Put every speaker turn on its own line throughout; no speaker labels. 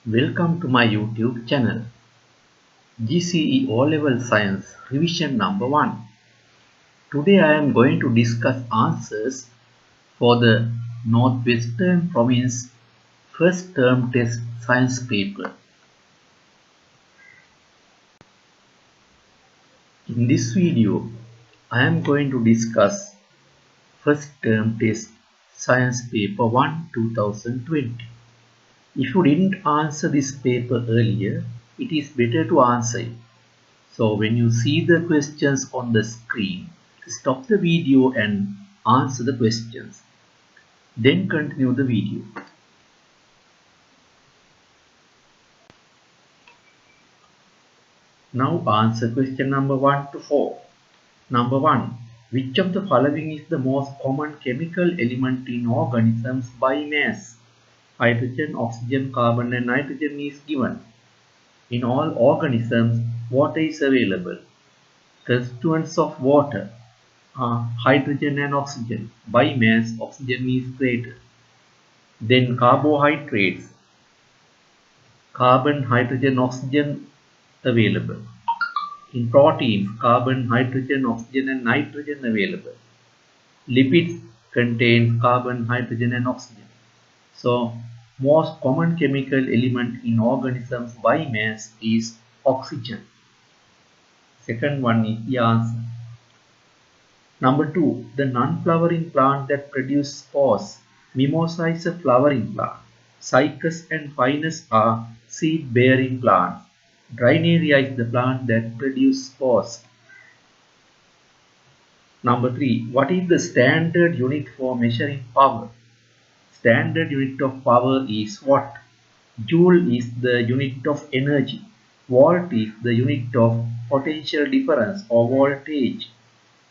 Welcome to my YouTube channel, GCE O-Level Science Revision number 1. Today I am going to discuss answers for the Northwestern Province first term test science paper. In this video, I am going to discuss first term test science paper 1 2020. If you didn't answer this paper earlier, it is better to answer it. So when you see the questions on the screen, stop the video and answer the questions. Then continue the video. Now answer question number 1 to 4. Number 1. Which of the following is the most common chemical element in organisms by mass? Hydrogen, oxygen, carbon and nitrogen is given. In all organisms, water is available. Constituents of water are hydrogen and oxygen. By mass, oxygen is greater. Then carbohydrates, carbon, hydrogen, oxygen available. In proteins, carbon, hydrogen, oxygen and nitrogen available. Lipids contain carbon, hydrogen and oxygen. So, most common chemical element in organisms by mass is oxygen. Second one is the answer. Number 2. The non-flowering plant that produces spores. Mimosa is a flowering plant. Cycas and Pinus are seed-bearing plants. Draineria is the plant that produces spores. Number 3. What is the standard unit for measuring power? Standard unit of power is watt. Joule is the unit of energy. Volt is the unit of potential difference or voltage.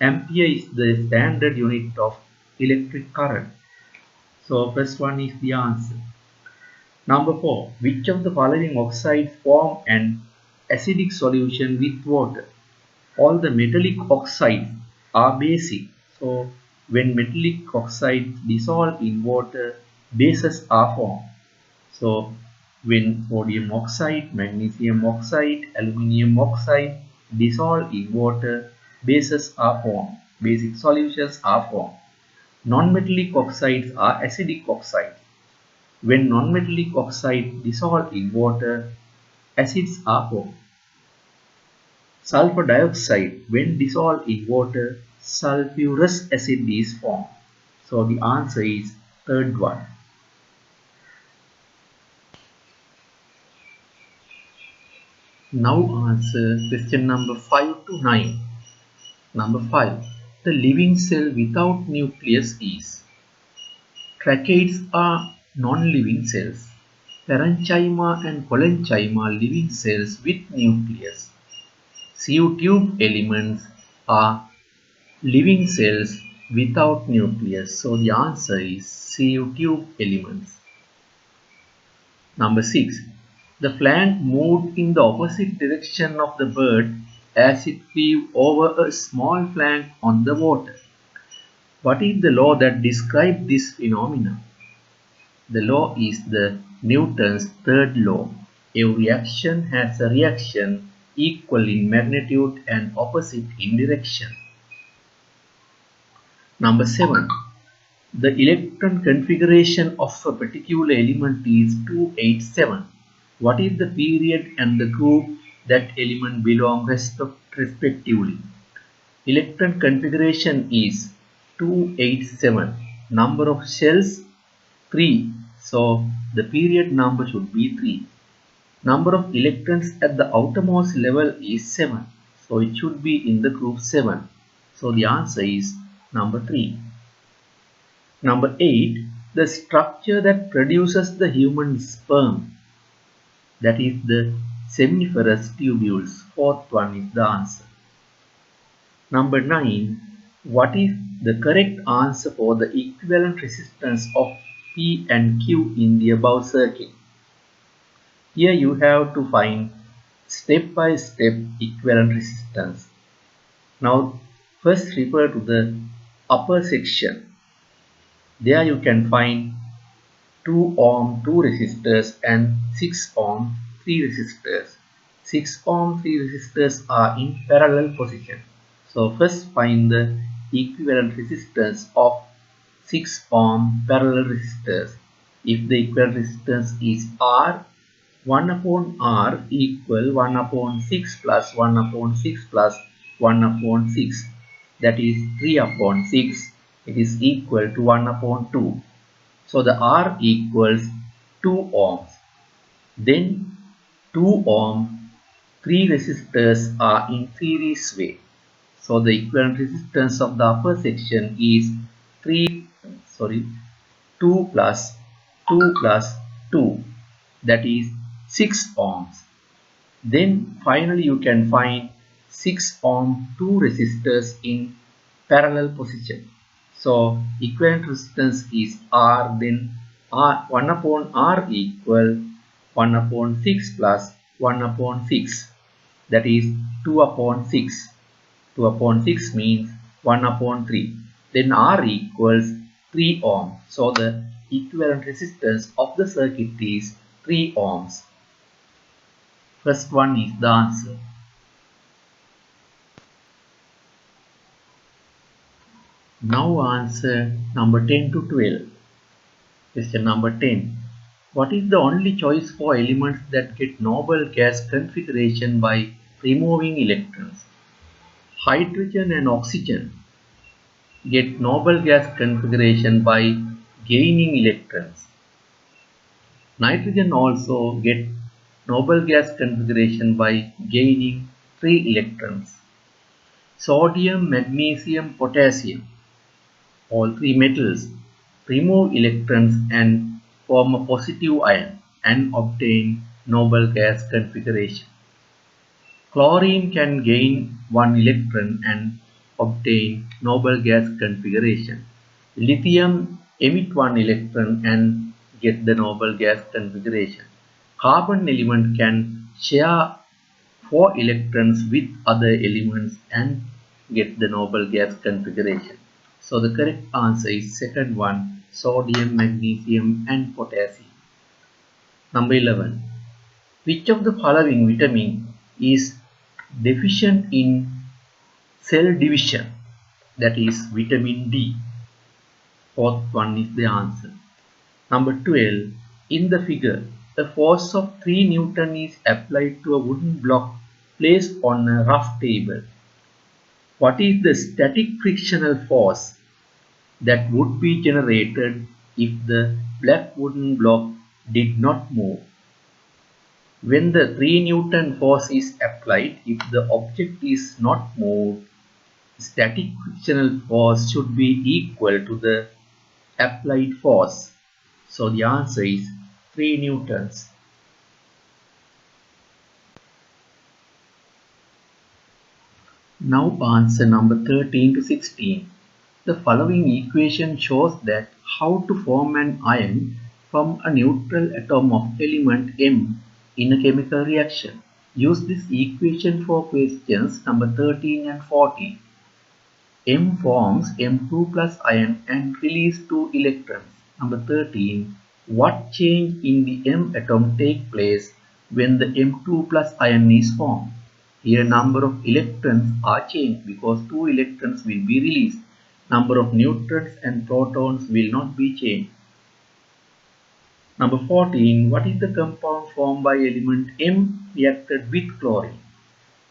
Ampere is the standard unit of electric current. So first one is the answer. Number 4. Which of the following oxides form an acidic solution with water? All the metallic oxides are basic. So when metallic oxides dissolve in water, bases are formed. So when sodium oxide, magnesium oxide, aluminium oxide dissolve in water, bases are formed. Basic solutions are formed. Non-metallic oxides are acidic oxides. When non-metallic oxides dissolve in water, acids are formed. Sulfur dioxide, when dissolved in water, sulfurous acid is formed. So the answer is third one. Now answer question number 5 to 9. Number 5. The living cell without nucleus is. Tracheids are non-living cells. Parenchyma and collenchyma are living cells with nucleus. Sieve tube elements are living cells without nucleus. So the answer is sieve tube elements. Number 6. The plant moved in the opposite direction of the bird as it flew over a small plank on the water. What is the law that describes this phenomenon? The law is the Newton's third law. Every action has a reaction equal in magnitude and opposite in direction. Number 7. The electron configuration of a particular element is 287. What is the period and the group that element belongs respectively? Electron configuration is 287. Number of shells 3. So the period number should be 3. Number of electrons at the outermost level is 7. So it should be in the group 7. So the answer is number 3. Number 8. The structure that produces the human sperm. That is the seminiferous tubules. Fourth one is the answer. Number 9. What is the correct answer for the equivalent resistance of P and Q in the above circuit? Here you have to find step by step equivalent resistance. Now first refer to the upper section. There you can find 2 ohm 2 resistors and 6 ohm 3 resistors. 6 ohm 3 resistors are in parallel position. So first find the equivalent resistance of 6 ohm parallel resistors. If the equivalent resistance is R, 1 upon R equal 1 upon 6 plus 1 upon 6 plus 1 upon 6, that is 3 upon 6. It is equal to 1 upon 2. So the R equals 2 ohms. Then 2 ohm 3 resistors are in series way. So the equivalent resistance of the upper section is 2 plus 2 plus 2, that is 6 ohms. Then finally you can find 6 ohm 2 resistors in parallel position. So equivalent resistance is R, then R 1 upon R equal 1 upon 6 plus 1 upon 6, that is 2 upon 6. 2 upon 6 means 1 upon 3. Then R equals 3 ohm. So the equivalent resistance of the circuit is 3 ohms. First one is the answer. Now answer number 10 to 12. Question number 10. What is the only choice for elements that get noble gas configuration by removing electrons? Hydrogen and oxygen get noble gas configuration by gaining electrons. Nitrogen also get noble gas configuration by gaining 3 electrons. Sodium, magnesium, potassium, all three metals, remove electrons and form a positive ion and obtain noble gas configuration. Chlorine can gain 1 electron and obtain noble gas configuration. Lithium emit 1 electron and get the noble gas configuration. Carbon element can share 4 electrons with other elements and get the noble gas configuration. So the correct answer is second one, sodium, magnesium and potassium. Number 11. Which of the following vitamin is deficient in cell division? That is vitamin D. Fourth one is the answer. Number 12. In the figure, a force of 3 Newton is applied to a wooden block placed on a rough table. What is the static frictional force that would be generated if the black wooden block did not move? When the 3 Newton force is applied, if the object is not moved, static frictional force should be equal to the applied force. So the answer is 3 Newtons. Now answer number 13 to 16. The following equation shows that how to form an ion from a neutral atom of element M in a chemical reaction. Use this equation for questions number 13 and 14. M forms M2 plus ion and release 2 electrons. Number 13. What change in the M atom take place when the M2 plus ion is formed? Here number of electrons are changed because 2 electrons will be released. Number of neutrons and protons will not be changed. Number 14. What is the compound formed by element M reacted with chlorine?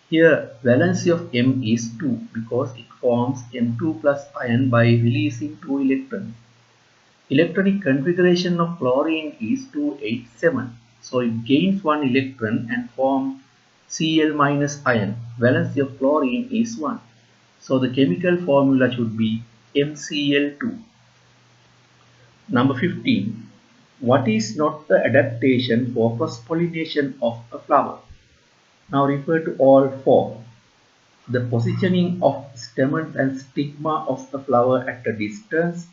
Here valency of M is 2 because it forms M2 plus ion by releasing 2 electrons. Electronic configuration of chlorine is 287. So it gains 1 electron and forms Cl minus ion. Valency of chlorine is 1. So the chemical formula should be MCl2. Number 15. What is not the adaptation for cross-pollination of a flower? Now refer to all four. The positioning of stamens and stigma of the flower at a distance,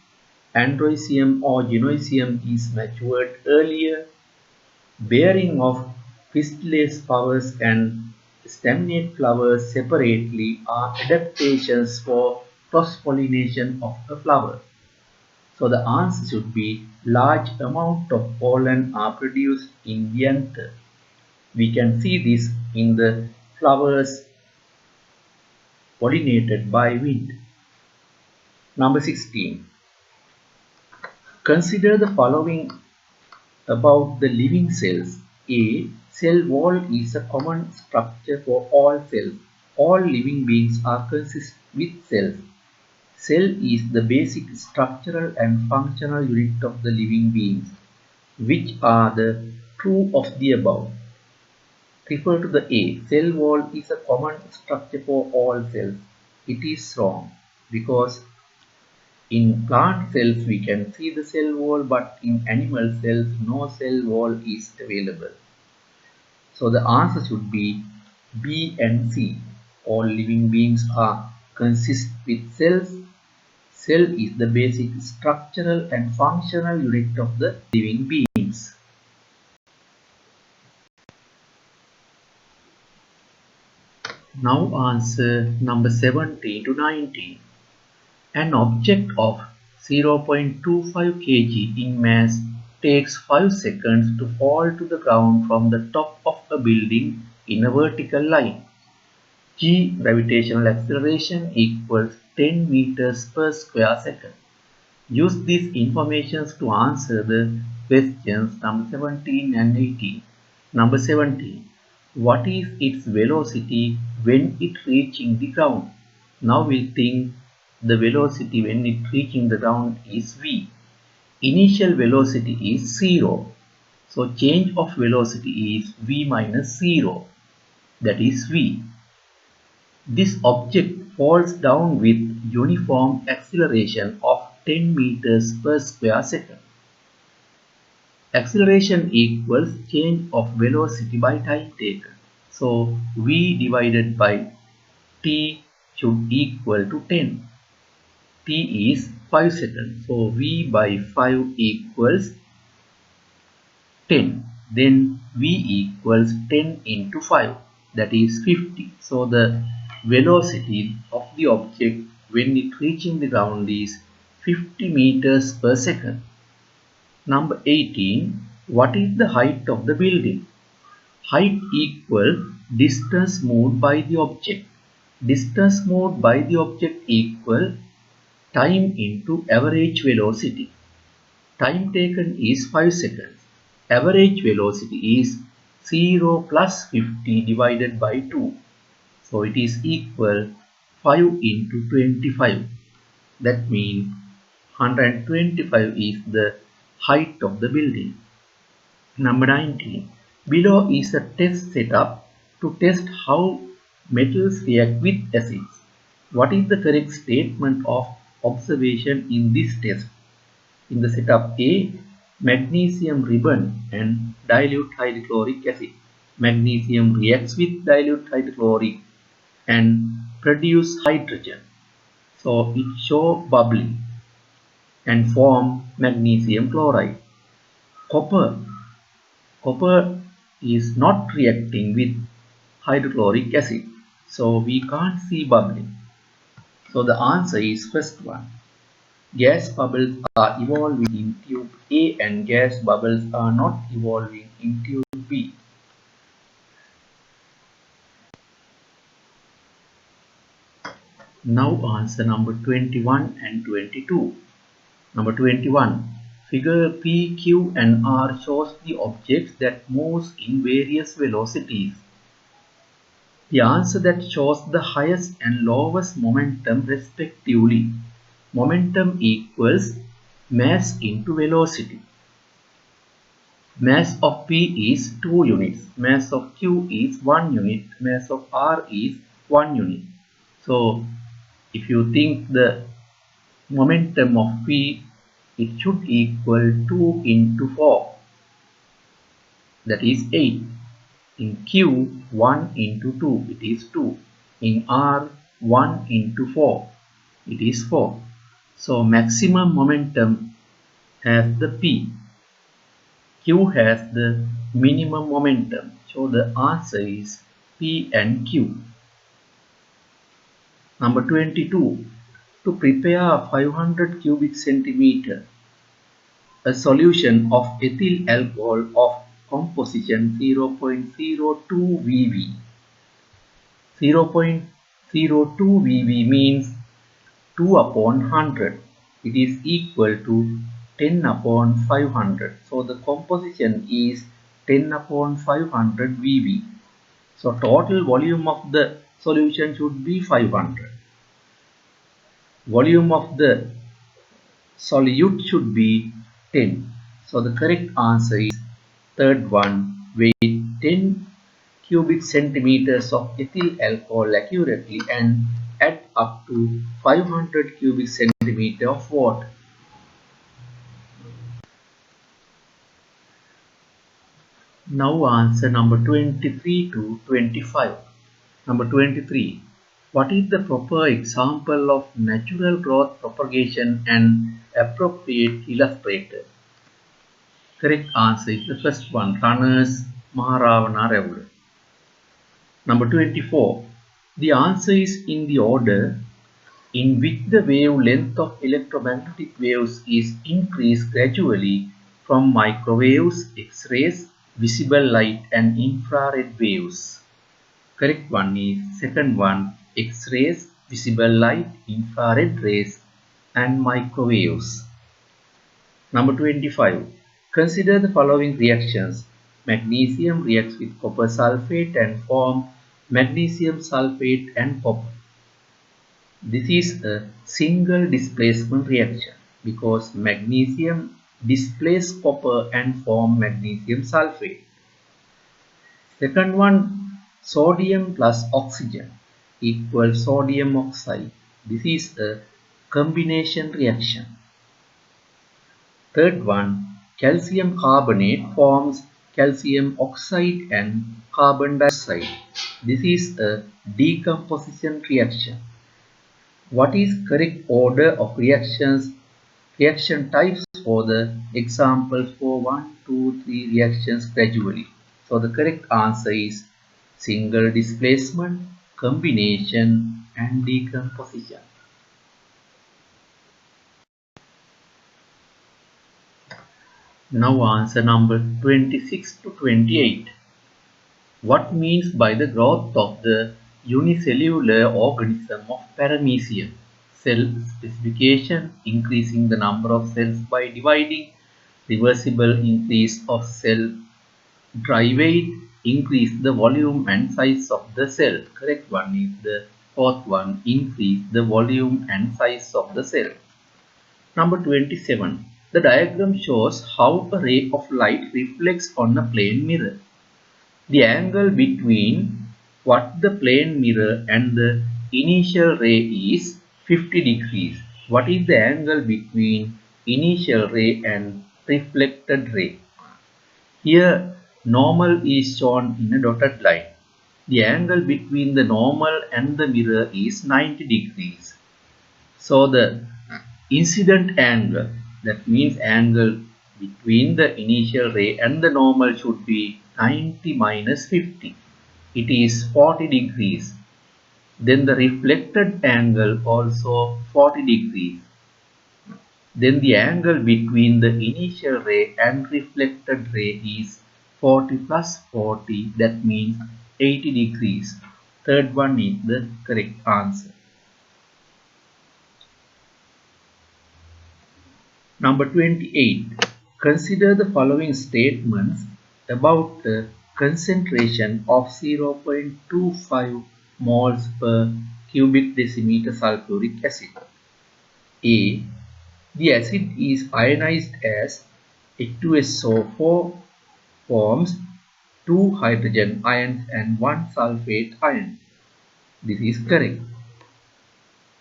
androecium or gynoecium is matured earlier, bearing of pistillate flowers and staminate flowers separately are adaptations for cross-pollination of a flower. So the answer should be large amount of pollen are produced in the anther. We can see this in the flowers pollinated by wind. Number 16. Consider the following about the living cells. A. Cell wall is a common structure for all cells. All living beings are consist with cells. Cell is the basic structural and functional unit of the living beings. Which are the true of the above? Refer to the A. Cell wall is a common structure for all cells. It is wrong because in plant cells we can see the cell wall, but in animal cells no cell wall is available. So the answer should be B and C. All living beings are consist with cells. Cell is the basic structural and functional unit of the living beings. Now answer number 17 to 19. An object of 0.25 kg in mass takes 5 seconds to fall to the ground from the top of a building in a vertical line. G gravitational acceleration equals 10 meters per square second. Use these informations to answer the questions number 17 and 18. Number 17. What is its velocity when it reaching the ground? Now we think the velocity when it reaching the ground is v. Initial velocity is 0. So change of velocity is v minus 0. That is v. This object falls down with uniform acceleration of 10 meters per square second. Acceleration equals change of velocity by time taken. So v divided by t should equal to 10. T is 5 seconds. So v by 5 equals 10. Then v equals 10 into 5. That is 50. So the velocity of the object when it reaching the ground is 50 meters per second. Number 18. What is the height of the building? Height equals distance moved by the object. Distance moved by the object equal time into average velocity. Time taken is 5 seconds. Average velocity is 0 plus 50 divided by 2. So it is equal 5 into 25. That means 125 is the height of the building. Number 19. Below is a test setup to test how metals react with acids. What is the correct statement of observation in this test? In the setup A, magnesium ribbon and dilute hydrochloric acid. Magnesium reacts with dilute hydrochloric and produce hydrogen. So it show bubbling and form magnesium chloride. Copper is not reacting with hydrochloric acid. So we can't see bubbling. So the answer is first one. Gas bubbles are evolving in tube A and gas bubbles are not evolving in tube B. Now answer number 21 and 22. Number 21. Figure P, Q and R shows the objects that moves in various velocities. The answer that shows the highest and lowest momentum respectively. Momentum equals mass into velocity. Mass of P is 2 units. Mass of Q is 1 unit. Mass of R is 1 unit. So if you think the momentum of P, it should equal 2 into 4. That is 8. In Q, 1 into 2, it is 2. In R, 1 into 4, it is 4. So maximum momentum has the P. Q has the minimum momentum. So the answer is P and Q. Number 22. To prepare 500 cubic centimeter a solution of ethyl alcohol of composition 0.02 VV. 0.02 VV means 2 upon 100. It is equal to 10 upon 500. So the composition is 10 upon 500 VV. So total volume of the solution should be 500. Volume of the solute should be 10. So the correct answer is third one. Weigh 10 cubic centimeters of ethyl alcohol accurately and add up to 500 cubic centimeter of water. Now answer number 23 to 25. Number 23. What is the proper example of natural growth propagation and appropriate illustrator? Correct answer is the first one, runners, Maharavana Revolu. Number 24. The answer is in the order in which the wavelength of electromagnetic waves is increased gradually from microwaves, X-rays, visible light and infrared waves. Correct one is second one, X-rays, visible light, infrared rays and microwaves. Number 25. Consider the following reactions. Magnesium reacts with copper sulfate and form magnesium sulfate and copper. This is a single displacement reaction because magnesium displaces copper and form magnesium sulfate. Second one, sodium plus oxygen equals sodium oxide. This is a combination reaction. Third one, calcium carbonate forms calcium oxide and carbon dioxide. This is a decomposition reaction. What is correct order of reaction types for the examples for 1, 2, 3 reactions gradually? So the correct answer is single displacement, combination and decomposition. Now answer number 26 to 28. What means by the growth of the unicellular organism of paramecium? Cell specification, increasing the number of cells by dividing, reversible increase of cell dry weight, increase the volume and size of the cell. Correct one is the fourth one, increase the volume and size of the cell. Number 27. The diagram shows how a ray of light reflects on a plane mirror. The angle between what the plane mirror and the initial ray is 50 degrees. What is the angle between initial ray and reflected ray? Here normal is shown in a dotted line. The angle between the normal and the mirror is 90 degrees. So the incident angle, that means angle between the initial ray and the normal, should be 90 minus 50. It is 40 degrees. Then the reflected angle also 40 degrees. Then the angle between the initial ray and reflected ray is 40 plus 40, that means 80 degrees. Third one is the correct answer. Number 28. Consider the following statements about the concentration of 0.25 moles per cubic decimeter sulfuric acid. A. The acid is ionized as H2SO4 forms 2 hydrogen ions and 1 sulfate ion. This is correct.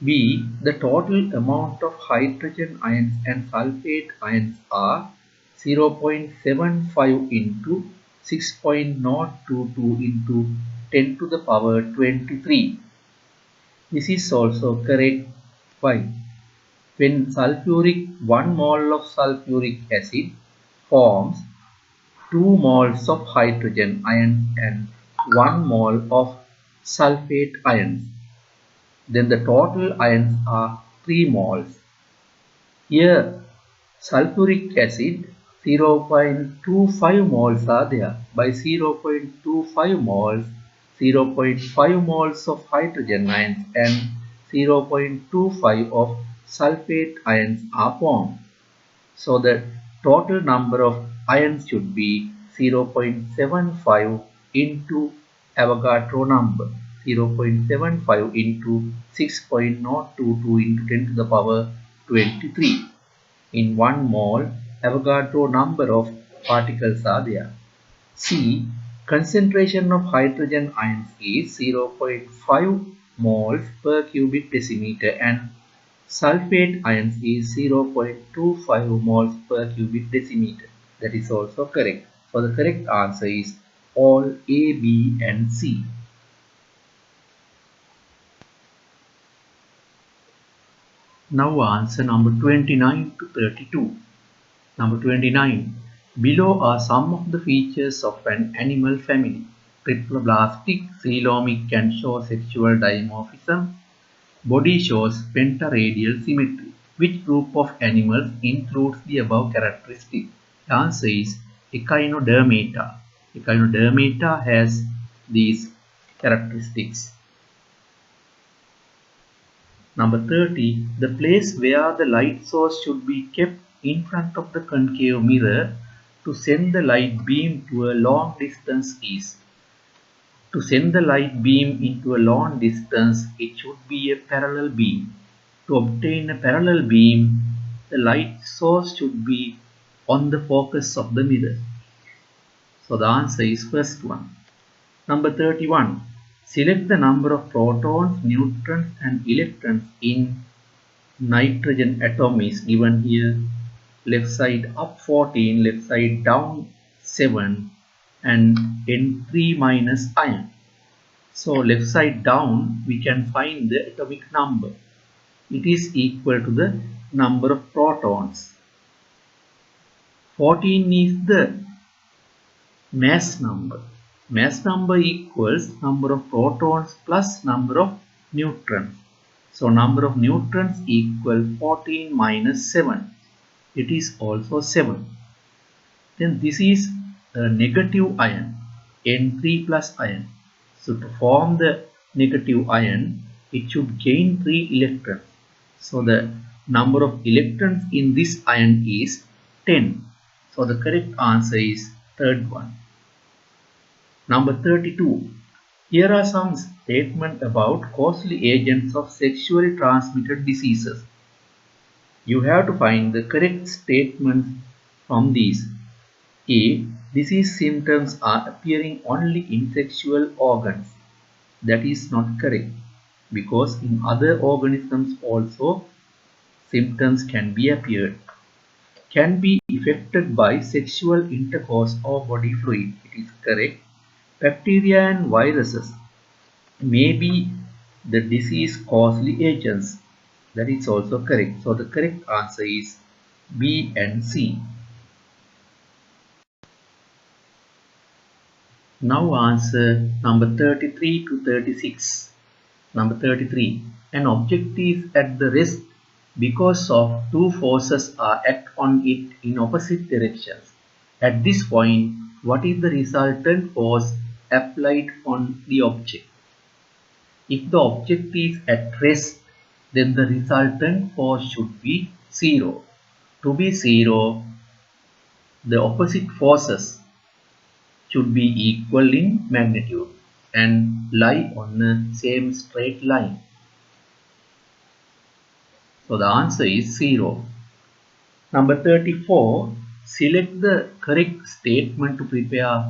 B. The total amount of hydrogen ions and sulfate ions are 0.75 into 6.022 into 10 to the power 23. This is also correct. Why? When 1 mole of sulfuric acid forms 2 moles of hydrogen ions and 1 mole of sulfate ions, then the total ions are 3 moles. Here sulfuric acid 0.25 moles are there. By 0.25 moles, 0.5 moles of hydrogen ions and 0.25 of sulfate ions are formed. So the total number of ions should be 0.75 into Avogadro number. 0.75 into 6.022 into 10 to the power 23. In 1 mole, Avogadro number of particles are there. C. Concentration of hydrogen ions is 0.5 moles per cubic decimeter and sulfate ions is 0.25 moles per cubic decimeter. That is also correct. So the correct answer is all A, B and C. Now answer number 29 to 32. Number 29. Below are some of the features of an animal family. Triploblastic, coelomic can show sexual dimorphism. Body shows pentaradial symmetry. Which group of animals includes the above characteristic? The answer is Echinodermata. Echinodermata has these characteristics. Number 30. The place where the light source should be kept in front of the concave mirror to send the light beam to a long distance is. To send the light beam into a long distance, it should be a parallel beam. To obtain a parallel beam, the light source should be on the focus of the mirror. So the answer is first one. Number 31. Select the number of protons, neutrons and electrons in nitrogen atom is given here. Left side up 14, left side down 7 and N3 minus ion. So left side down we can find the atomic number. It is equal to the number of protons. 14 is the mass number. Mass number equals number of protons plus number of neutrons. So number of neutrons equal 14 minus 7. It is also 7. Then this is a negative ion, N3 plus ion. So to form the negative ion, it should gain 3 electrons. So the number of electrons in this ion is 10. So the correct answer is third one. Number 32. Here are some statements about causal agents of sexually transmitted diseases. You have to find the correct statements from these. A. Disease symptoms are appearing only in sexual organs. That is not correct, because in other organisms also symptoms can be appeared. Can be affected by sexual intercourse or body fluid. It is correct. Bacteria and viruses may be the disease causal agents. That is also correct. So the correct answer is B and C. Now answer number 33 to 36. Number 33. An object is at the rest because of two forces are act on it in opposite directions. At this point, what is the resultant force applied on the object? If the object is at rest, then the resultant force should be 0. To be 0, the opposite forces should be equal in magnitude and lie on the same straight line. So the answer is 0. Number 34. Select the correct statement to prepare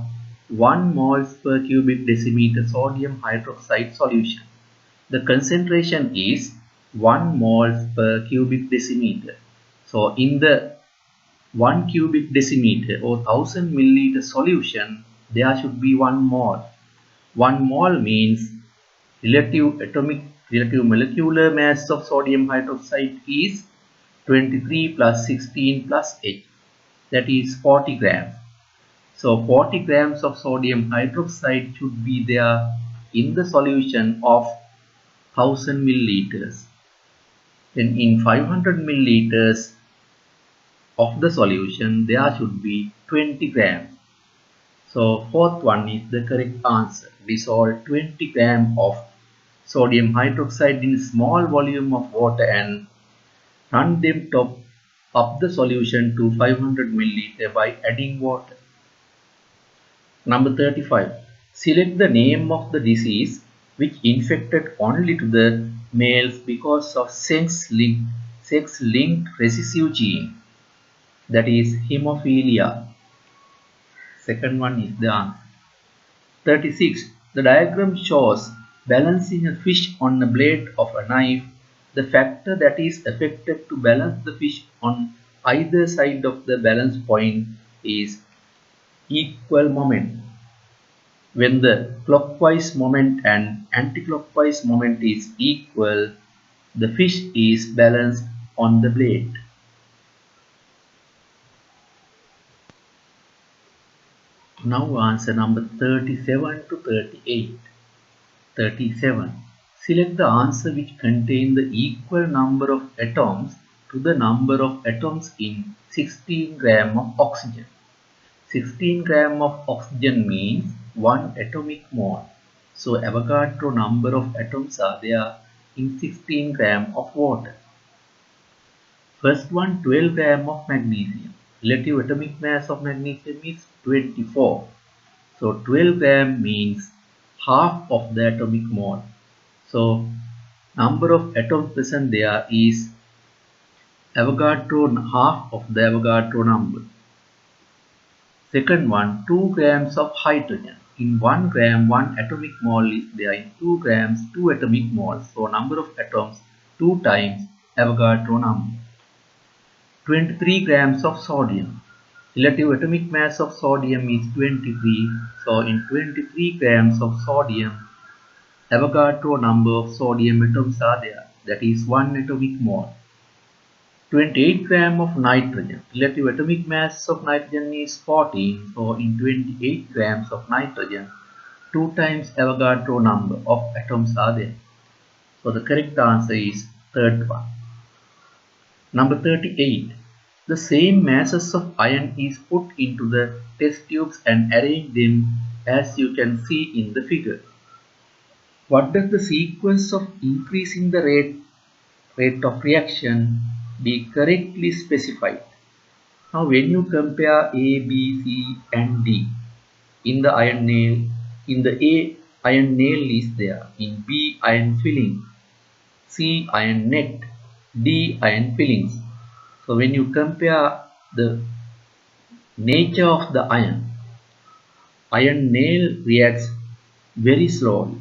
1 moles per cubic decimeter sodium hydroxide solution. The concentration is 1 moles per cubic decimeter. So in the 1 cubic decimeter or 1000 milliliter solution, there should be 1 mole. 1 mole means relative molecular mass of sodium hydroxide is 23 plus 16 plus 8. That is 40 grams. So 40 grams of sodium hydroxide should be there in the solution of 1000 milliliters. Then in 500 milliliters of the solution there should be 20 grams. So fourth one is the correct answer. Dissolve 20 grams of sodium hydroxide in small volume of water and run them top up the solution to 500 milliliter by adding water. Number 35. Select the name of the disease which infected only to the males because of sex-linked recessive gene, that is hemophilia. Second one is the answer. 36. The diagram shows balancing a fish on a blade of a knife. The factor that is affected to balance the fish on either side of the balance point is equal moment. When the clockwise moment and anticlockwise moment is equal, the fish is balanced on the blade. Now answer number 37 to 38. 37. Select the answer which contain the equal number of atoms to the number of atoms in 16 gram of oxygen. 16 gram of oxygen means 1 atomic mole. So Avogadro number of atoms are there in 16 gram of water. First one, 12 gram of magnesium. Relative atomic mass of magnesium is 24. So 12 gram means half of the atomic mole. So number of atoms present there is Avogadro, half of the Avogadro number. Second one, 2 grams of hydrogen. In 1 gram, 1 atomic mole is there. In 2 grams, 2 atomic moles. So number of atoms 2 times Avogadro number. 23 grams of sodium. Relative atomic mass of sodium is 23. So in 23 grams of sodium, Avogadro number of sodium atoms are there. That is 1 atomic mole. 28 gram of nitrogen. Relative atomic mass of nitrogen is 14. So in 28 grams of nitrogen, 2 times Avogadro number of atoms are there. So the correct answer is third one. Number 38. The same masses of iron is put into the test tubes and arrange them as you can see in the figure. What does the sequence of increasing the rate of reaction be correctly specified? Now when you compare A, B, C and D, in the iron nail, in the A, iron nail is there, in B, iron filling, C, iron net, D, iron fillings. So when you compare the nature of the iron nail reacts very slowly.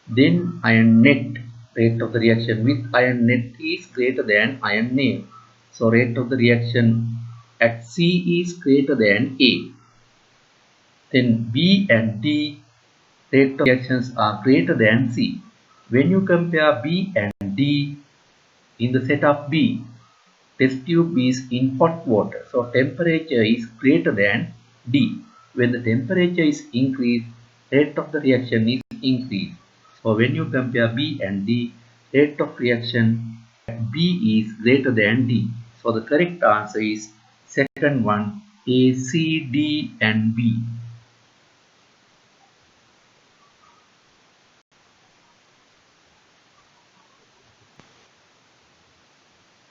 Then iron net, rate of the reaction with iron net is greater than iron nail. So rate of the reaction at C is greater than A. Then B and D, rate of reactions are greater than C. When you compare B and D in the setup B, test tube is in hot water. So temperature is greater than D. When the temperature is increased, rate of the reaction is increased. So when you compare B and D, rate of reaction at B is greater than D. So the correct answer is second one, A, C, D and B.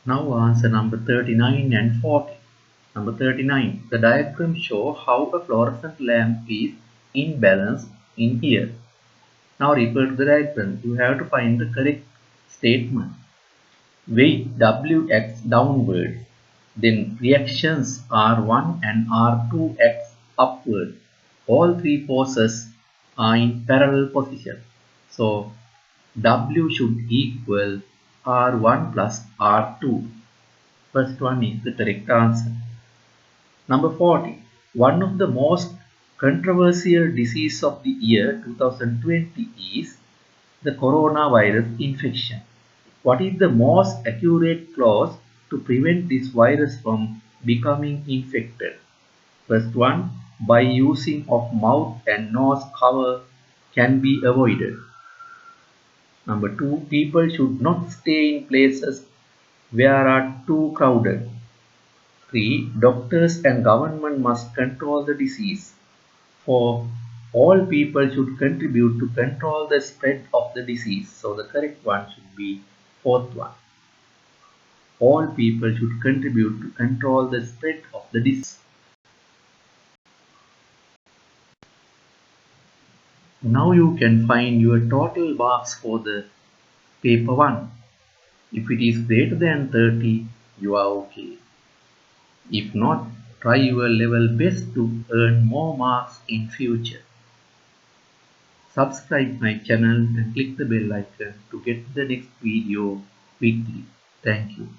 Now answer number 39 and 40. Number 39. The diagram show how a fluorescent lamp is in balance in here. Now refer to the diagram. You have to find the correct statement. Weight W acts downwards. Then reactions R1 and R2 acts upward. All three forces are in parallel position. So W should equal R1 plus R2. First one is the correct answer. Number 40. One of the most controversial disease of the year 2020 is the coronavirus infection. What is the most accurate clause to prevent this virus from becoming infected? First one, by using of mouth and nose cover can be avoided. Number 2, people should not stay in places where are too crowded. 3, doctors and government must control the disease. 4, all people should contribute to control the spread of the disease. So the correct one should be fourth one. All people should contribute to control the spread of the disease. Now you can find your total marks for the paper 1. If it is greater than 30, you are okay. If not, try your level best to earn more marks in future. Subscribe my channel and click the bell icon to get the next video quickly. Thank you.